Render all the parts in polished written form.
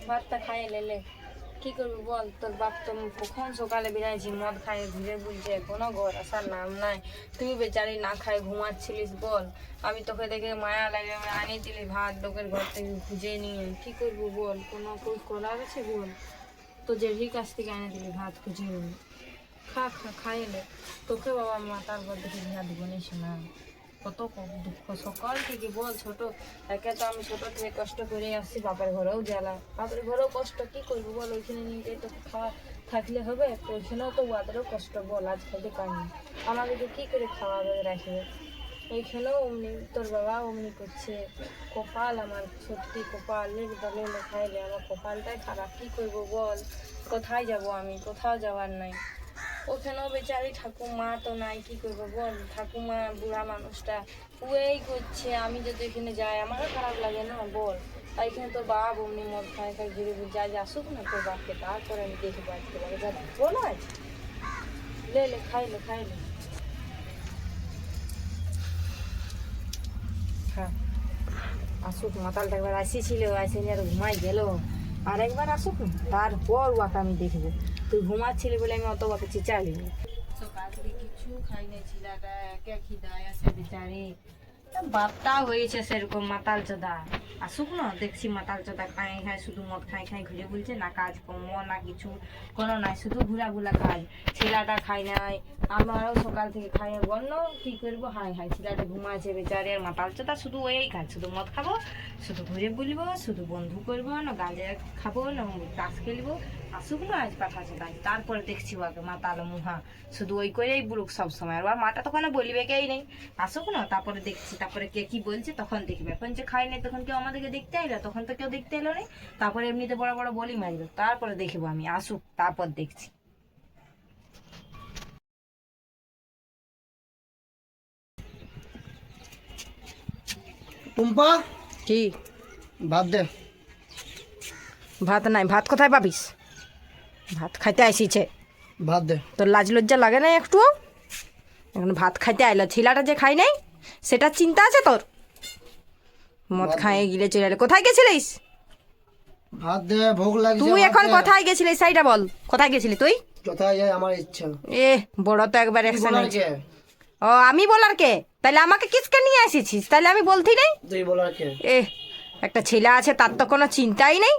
ভাতটা খাইয়ে লেলে কি করবি বল? তোর বাপ তো কখন সকালে বেরিয়েছি মদ খাইয়ে ঘুরে বুঝছে, কোনো ঘর আসার নাম নাই। তুই বেচারি না খায় ঘুমাচ্ছিলিস বল। আমি তোকে দেখে মায়া লাগে আনিয়ে দিলি ভাত লোকের ঘর থেকে খুঁজে নিয়ে। কি করবো বল? কোনো করার আছে বল? তো জেঠির কাছ থেকে এনে দিলি ভাত খুঁজে নিয়ে। খা খা খাইলে তোকে বাবা মা তারপর দেখে ঘা দিব নিস না। কত দুঃখ সকাল থেকে বল। ছোট একে তো আমি ছোট থেকে কষ্ট করে আসছি, বাপের ঘরেও জ্বালা, বাপের ঘরেও কষ্ট। কি করবো বল? ওইখানে নিয়ে গিয়ে তো খাওয়া থাকলে হবে, তো ওইখানেও তো ওদেরও কষ্ট বল। আজ খেতে পাইনি, আমাদেরকে কি করে খাওয়াবে রাখবে? ওইখানেও অমনি তোর বাবা অমনি করছে। কপাল আমার, সত্যি কপাল দলে খাইলে আমার কপালটাই খারাপ। কি করবো বল? কোথায় যাব আমি? কোথাও যাওয়ার নাই। ওখানেও বেচারি ঠাকুমা তো নাই, কি করবো বল? ঠাকুমা বুড়া মানুষটা ওই করছে। আমি যদি এখানে যাই আমারও খারাপ লাগে না বল। আর এখানে তোর বাপ অমনি মদ খায় খায় ঘিরে যাই, আসুক না তোর বাপকে, তারপরে আমি দেখবো আসতে পারি যা বলো আজ। লে খাইলে হ্যাঁ আসুক। মাতালটা একবার আসিছিল, আসেনি আর ঘুমাই গেল। আর একবার আসুক না, তারপর ওকে আমি দেখবো। তুই ঘুমাচ্ছিলি বলে আমি অত ওকে চিচাইনি। সকাল থেকে কিছু খাই না, ছিলাটা একে খিদায় আছে বেচারি। বাপটা হয়েছে সেরকম মাতাল চোদা। আসুক না, দেখছি মাতাল চোদা খাই খাই শুধু মদ খাই খাই ঘুরে বলছে, না কাজ কর্ম না কিছু কোনো নাই, শুধু ঘুরা কাজ। ছেলেটা খাই নাই, আমারও সকাল থেকে খাই বন্য। কি করবো? হাই ছেলেটা ঘুমাচ্ছে বেচারি। আর মাতাল চোদা শুধু ওই কাজ, শুধু মদ খাবো, শুধু ঘুরে বুলবো, শুধু বন্ধু করবো, না গাঁজা খাবো, না তাস খেলবো। আসুক না আজ পাঠা চোদাই, তারপরে দেখছি ওকে মাতাল মুহা শুধু ওই করেই বুড়ুক সবসময়। আর মাটা তো কোনো বলিবে কেই নেই। আসুক না, তারপরে দেখছি, তারপরে কে কি বলছে তখন দেখবে। এখন যে খাই নাই তখন কেউ আমাদেরকে দেখতে এলো? তখন তো কেউ দেখতে এলো নেই। তারপরে এমনিতে বড় বড় বলি মারবে, তারপরে দেখবো আমি। আসুক তারপর দেখছি। টুম্পা, কি? ভাত দে। ভাত নাই? ভাত কোথায় পাবিস? ভাত খাইতে আসিছে, ভাত দে। তোর লাজ লজ্জা লাগে না একটুও? এখন ভাত খাইতে আইলো, ছেলেটা যে খাই নাই সেটা চিন্তা আছে তোর? মদ খাইয়ে গিলে চলে এলো। কোথায় গেছিলিস ভাত দে, ভোগ লাগছে। তুই? এখন কোথায় গেছিলিস সেইটা বল। কোথায় গেছিলি তুই? কোথায় যাই আমার ইচ্ছা। এ বড় তো একবার তুই অ্যাকশন বলার হয়েছে। কে? ও আমি বলার কে? তাহলে আমাকে কিসকে নিয়ে এসেছিস? তাহলে আমি বলতি নাই? তুই বলার কে? এ একটা ছেলে আছে, তার তো কোনো চিন্তাই নেই,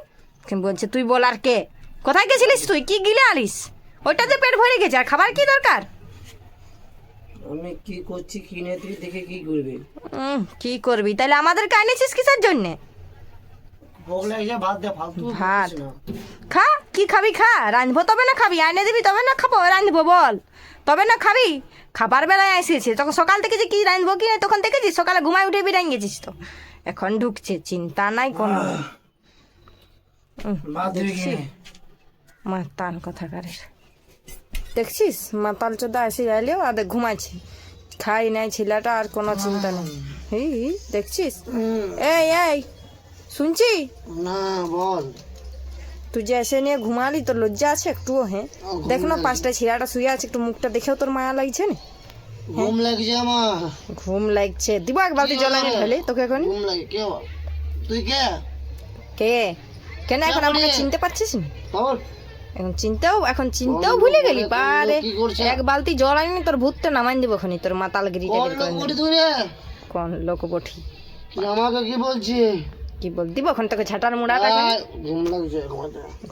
বলছে তুই বলার কে? কোথায় গেছিলিস তুই? কি গিলে আলিস? ওইটা যে পেট ভরে গেছে, আর খাবার কি দরকার? আমি কি করছি কি নেই তুই দেখে কি করবি? কি করবি? তাহলে আমাদেরকে আনিছিস কিসের জন্যে? ভোগ লাগছে, ভাত দে। ফালতু ভাত বকিস না। খা। কি খাবি খা, রাঁধবো তবে না খাবি? আইনে দিবি তবে না খাবো? রাঁধবো বল তবে না খাবি? খাবার বেলায় এসেছে তখন সকাল থেকে যে কি রাঁধবো কি না তখন দেখেছিস? সকালে ঘুমাই উঠে বিরান গেছিস তো, এখন ঢুকছে, চিন্তা নাই কোনো। ভাত দিবি কি? মাতাল কথাকারের দেখছিস? মাতাল চোদা এসে গেলেও আদে ঘুমাইছি, খাই নাই ছেলেটা, আর কোনো চিন্তা নেই। দেখছিস? এই শুনছি না বল। তুই যে এসে নিয়ে ঘুমালি, তোর লজ্জা আছে একটুও? হ্যাঁ দেখ না, পাঁচটা ছেলেটা শুয়ে আছে, একটু মুখটা দেখেও তোর মায়া লাগছে না? ঘুম লাগছে আমার। ঘুম লাগছে? দিব এক বালতি জল আনি ঢালি তোকে। এখন ঘুম লাগে কে? তুই কে? কে কেন এখন আমাকে চিনতে পারছিস না? বল। এখন চিনতেও ভুলে গেলি? বল, পারে কি করছে? এক বালতি জল আনি তোর ভূতটা নামাই দিব খনি, তোর মাতালগিরিটা বের করে নেব। তুই রে? কোন লোক বঠি? তুই আমাকে কি বলছিস? কি বল দিব এখন তোকে? ঝাঁটার মুড়াটা ঘুম লাগছে,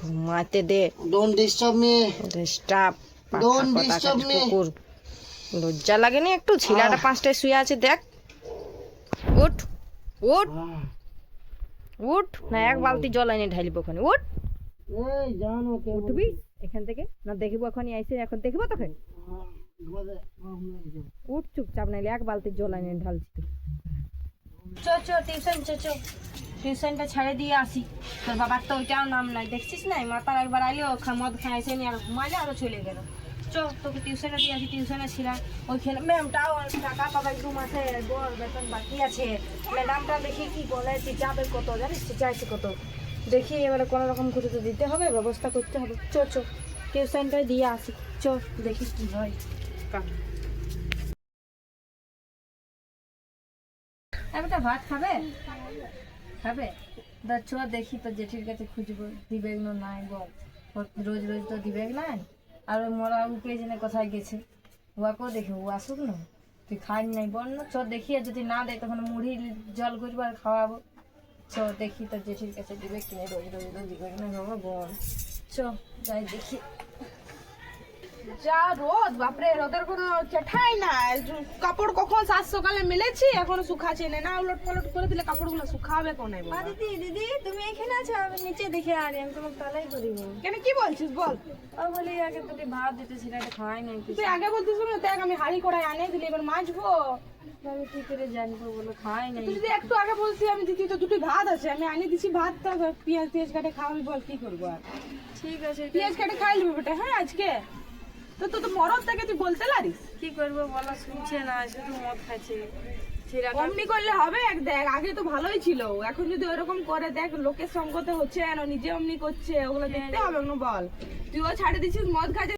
ঘুমাতে দে। Don't disturb me. Disturb? Don't disturb me. কুকুর, লজ্জা লাগেনি একটু? ছেলেটা পাঁচটায় শুয়ে আছে, দেখ। উঠ উঠ উঠ, না এক বালতি জল এনে ঢালিব ওখানে। উঠ, এই জানো কে? উঠবি এখান থেকে না? দেখিব এখনই আইসে, এখন দেখিব তোকে। উঠ চুপচাপ, নাইলে এক বালতি জল এনে ঢালছি। টিউশন টিউশনটা ছেড়ে দিয়ে আসি। তোর বাবার তো ওইটাও নাম নাই, দেখছিস না? মাতার একবার আইলো, মদ খাইছে নি, আর ঘুমাইলে আরো চলে গেল। তোকে টিউশনে দিয়ে আসি। টিউশনে ছিলাম ওইখানে, ম্যামটাও টাকা পাবে 2 মাসে বল বেতন বাকি আছে। ম্যাডামটা দেখি কি বলে, চিচাবে কত জানিস? চিচাইছে কত দেখি। এবারে কোনো রকম করে তো দিতে হবে, ব্যবস্থা করতে হবে। টিউশনটাই দিয়ে আসি। দেখি কি হয়। ভাত খাবে? চ দেখি তো জেঠির কাছে খুঁজবো, দিবে না নাই বল। রোজ রোজ তো দিবে নাই। আর ওই মরা উকে জেনে কোথায় গেছে, ওয়াকেও দেখি, ও আসুক না। তুই খাই নাই বল না, চ দেখি। আর যদি না দেয় তখন মুড়ি জল করবো আর খাওয়াবো। চ দেখি তো জেঠির কাছে দিবে কিনে, রোজ রোজ তো দিবে না বাবা বল। চ যাই দেখি। যা রোদ, বাপরে রোদের কোনো চেঠাই না। কাপড় কখন সাত সকালে মেলেছি এখনো শুকাচ্ছে না উলট পালট করে দিলে কাপড়গুলো শুকাবে কোনে বাবা? দিদি দিদি তুমি এখানে আছো, আমি নিচে দেখে আর আমি তোমাকে তালাই করিনি। কেন কি বলছিস বল? ও বলি আগে দুটি ভাত দিতেছিল, এটা খাওয়াই নাই কিছু। তুই আগে বলতিস না, দেখ আমি হাড়ি কড়াই আনে দিলি, এবার মাছবো। আমি কি করে জানবো বলো, খাওয়াই নাই। তুই যদি একটু আগে বলছি আমি দিদি, তো দুটো ভাত আছে আমি আনি দিছি, ভাতটা পেঁয়াজ টিয়াজ কাটে খাওয়াবি, বল কি করবো আর? ঠিক আছে, পেঁয়াজ কাটে খাই নিবি বেটা, হ্যাঁ আজকে তো তো তো মরদ থেকে তুই বলতে লারিস। কি করবো বলো, শুনছে না, শুধু মদ খাচ্ছে। ছেলেটা অমনি করলে হবে? দেখ আগে তো ভালোই ছিল, এখন যদি ওরকম করে, দেখ লোকের সঙ্গতে হচ্ছে না, নিজে অমনি করছে, ওগুলো দেখতে হবে না বল? তুইও ছাড়ে দিছিস মদ খাচ্ছে।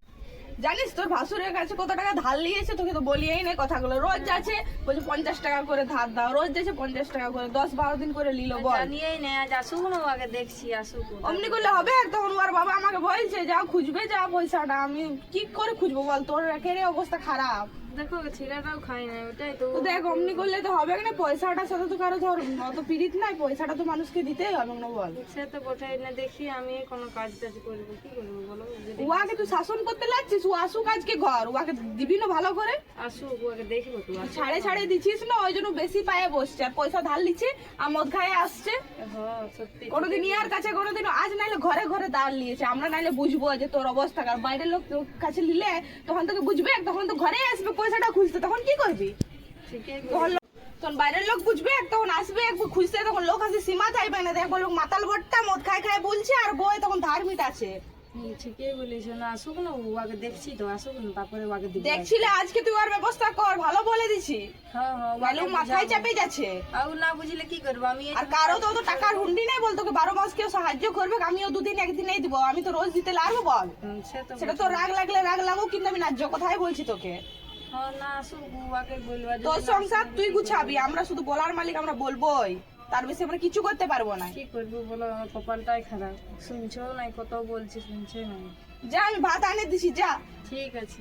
জানিস তোর ভাসুরের কাছে কত টাকা ধার নিয়েছে, তোকে তো বলিয়েই নেই কথাগুলো। রোজ যাচ্ছে বলছে 50 টাকা করে ধার দাও, রোজ যাচ্ছে 50 টাকা করে, 10-12 দিন করে নিল বল। জানিয়েই নেই, আজ আসুক না, আগে দেখছি আসুক। অমনি করলে হবে? তখন ওর বাবা আমাকে বলছে যাও খুঁজবে, যাও পয়সাটা। আমি কি করে খুঁজবো বল, তোর একেবারে অবস্থা খারাপ। দেখো ছেলেটাও খাই না, ওটাই তো। তো দেখ অমনি করলে তো হবে না, পয়সাটার সাথে তো কারো ধর অত পিরিত নাই, পয়সাটা তো মানুষকে দিতেই হবে না বল। সে তো বটাই না, দেখি আমি কোনো কাজ টাজ করবো, কি করবো বলো। যদি উহাকে তুই শাসন করতে লাগছিস, ও আসুক আজকে ঘর, উহাকে দিবি না ভালো করে। আসুক, ওকে দেখবো তো। ছাড়ে ছাড়ে দিছিস না, ওই জন্য বেশি পায়ে বসছে, আর পয়সা ধার লিচ্ছে আর মদ খায় আসছে। হ্যাঁ সত্যি। কোনোদিন ইয়ার কাছে, কোনোদিন আজ নাইলে ঘরে ঘরে দাঁড় নিয়েছে, আমরা নাইলে বুঝবো যে তোর অবস্থা। আর বাইরের লোক তোর কাছে নিলে তখন তোকে বুঝবে, তখন তো ঘরে আসবে পয়সাটা খুঁজতে, তখন কি করবি? ঠিকই তখন বাইরের লোক বুঝবে, তখন আসবে একবার খুঁজতে, তখন লোক আসে সীমা চাইবে না। দেখো লোক মাতাল বটটা মদ খায় খায় বলছে, আর বই তখন ধার্মিক আছে। ঠিকই বলিস না, আসুক না, ও আগে দেখছি তো, আসুক না, তারপরে আগে দিব। দেখছিলে আজকে তুই আর ব্যবস্থা কর, ভালো বলে দিছি। হ্যাঁ হ্যাঁ, লোক মাথায় চাপে যাচ্ছে। আর না বুঝলে কি করবো আমি। আর কারো তো অত টাকার হুন্ডি নেই বল, তোকে 12 মাস কেউ সাহায্য করবে? আমিও দুদিন একদিনেই দিব, আমি তো রোজ দিতে লাগবো বল। সেটা তো রাগ লাগলে রাগ লাগুক, কিন্তু আমি ন্যায্য কথাই বলছি তোকে। হ্যাঁ না, আসুক, ওকে বলবো। তোর সংসার তুই গুছাবি, আমরা শুধু বলার মালিক, আমরা বলবোই, তার বেশি আমরা কিছু করতে পারবো না। কি করবো বলো, আমার কপালটাই খারাপ। শুনছো নাই, কত বলছি, শুনছে নাই। যা আমি ভাত আনে দিছি, যা। ঠিক আছে,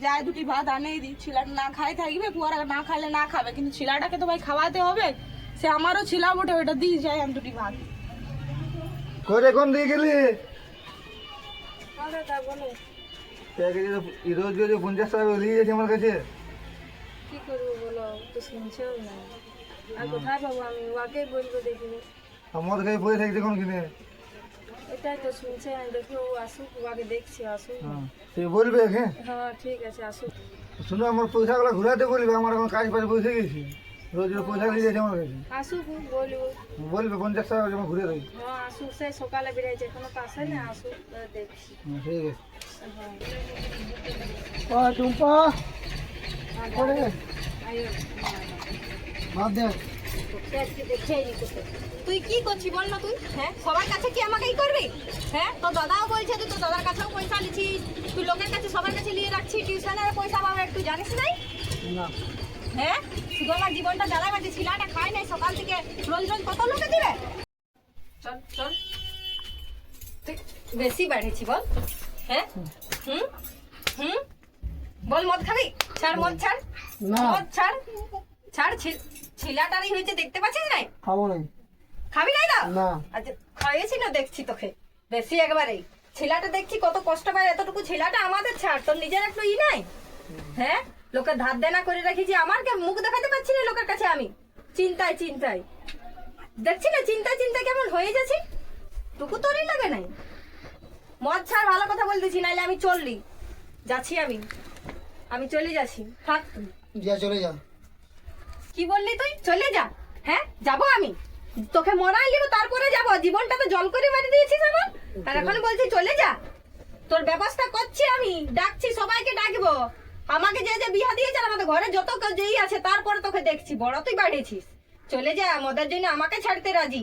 যাই দুটি ভাত আনেই দি, ছিলাটা না খাই থাকবে, পুয়ারা না খাইলে না খাবে, কিন্তু ছিলাটাকে তো ভাই খাওয়াতে হবে। সে আমারও ছিলা বটে, ওটা দিয়ে যাই আমি দুটি ভাত। করে কোন দিয়ে গেলি? দাদা বলো। রোজ রোজ 50 টাকা লিয়ে যাচ্ছে আমার কাছে। কি করবো বলো, তো শুনছেও না। আর কোথায় পাবো আমি, ওকে বলবো দেখিনি। আমার কাছে পয়সা থাকছে কোন কিনে? এটাই তো শুনছে না, দেখি ও আসুক, ওকে দেখছি, আসুক। তুই বলবে হ্যাঁ? হ্যাঁ ঠিক আছে, আসুক। শুনো আমার পয়সাগুলো ঘুরাতে বলবে, আমার এখন কাজ পাশে বসে গেছি, রোজ রোজ পয়সা লিয়ে যাচ্ছে আমার কাছে। আসুক, বলবো। বলবে 50 টাকা যেমন ঘুরে দেয়। হ্যাঁ আসুক, সে সকালে বেরিয়েছে, এখনো তো আসে না, আসুক, দেখছি। ঠিক আছে। হ্যাঁ টুম্পা করে ভাত দে। তুই কি করছিস বল না তুই? হ্যাঁ সবার কাছে কি আমাকেই করবি? হ্যাঁ তোর দাদাও বলছে তুই তোর দাদার কাছেও পয়সা নিচ্ছিস, তুই লোকের কাছে সবার কাছে নিয়ে রাখছিস, টিউশনের পয়সা পাবে একটু জানিস নাই? না হ্যাঁ শুধু আমার জীবনটা জ্বালাই মারছি, ছিলাটা খাই নাই সকাল থেকে, রোজ রোজ কত লোকে দিবে? চল চল। তুই বেশি বাড়েছি বল। হ্যাঁ হুম হুম বল মদ খাবি? ছাড় মদ ছাড়, না মদ ছাড়, ছাড়। ছিলাটারই হয়েছে দেখতে পাচ্ছিস নাই? খাবো না। খাবি নাই না? না আচ্ছা খাইয়েছি না, দেখছি তোকে বেশি একবারেই। ছেলেটা দেখছি কত কষ্ট পায়, এতটুকু ছেলেটা আমাদের ছাড়, তোর নিজের একটু ই নাই? হ্যাঁ লোকের ধার দেনা করে রেখেছি, আমার কে মুখ দেখাতে পারছি না লোকের কাছে, আমি চিন্তায় চিন্তায় দেখছি না, চিন্তায় চিন্তায় কেমন হয়ে যাচ্ছি, টুকু তোরই লাগে নাই। মদ ছাড়, ভালো কথা বলতেছি, নাইলে আমি চললি যাচ্ছি, আমি চলে যাচ্ছি, থাক তুই। যা চলে যা। কি বললি তুই? চলে যা? হ্যাঁ যাবো আমি, তোকে মরাই দিব তারপরে যাবো, জীবনটা তো জল করে মারি দিয়েছিস আমার, আর এখন বলছি চলে যা। তোর ব্যবস্থা করছি আমি, ডাকছি, সবাইকে ডাকবো। আমাকে যে যে বিয়া দিয়েছে, আর আমাদের ঘরে যত কেউ যেই আছে, তারপরে তোকে দেখছি, বড় তুই বাড়িয়েছিস। চলে যা, আমাদের জন্য আমাকে ছাড়তে রাজি।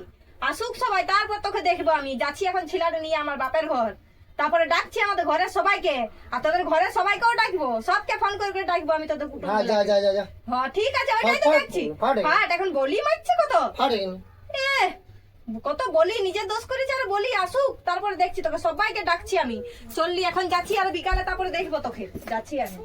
আসুক সবাই, তারপর তোকে দেখবো আমি। যাচ্ছি এখন ছিলাটা নিয়ে আমার বাপের ঘর, তারপরে ডাকছি আমাদের ঘরের সবাইকে, আর তোদের ঘরের সবাইকেও ডাকবো, সবকে ফোন করে ডাকবো আমি তোদের কুটুম। যা যা যা যা। হ্যাঁ ঠিক আছে, ওইটাই তো দেখছি। হাট এখন বলি মারছে কত। এ কত বলি নিজের দোষ করেছি আর বলি আসুক, তারপরে দেখছি তোকে, সবাইকে ডাকছি আমি। চললি এখন যাচ্ছি, আর বিকালে তারপরে দেখবো তোকে, যাচ্ছি আমি।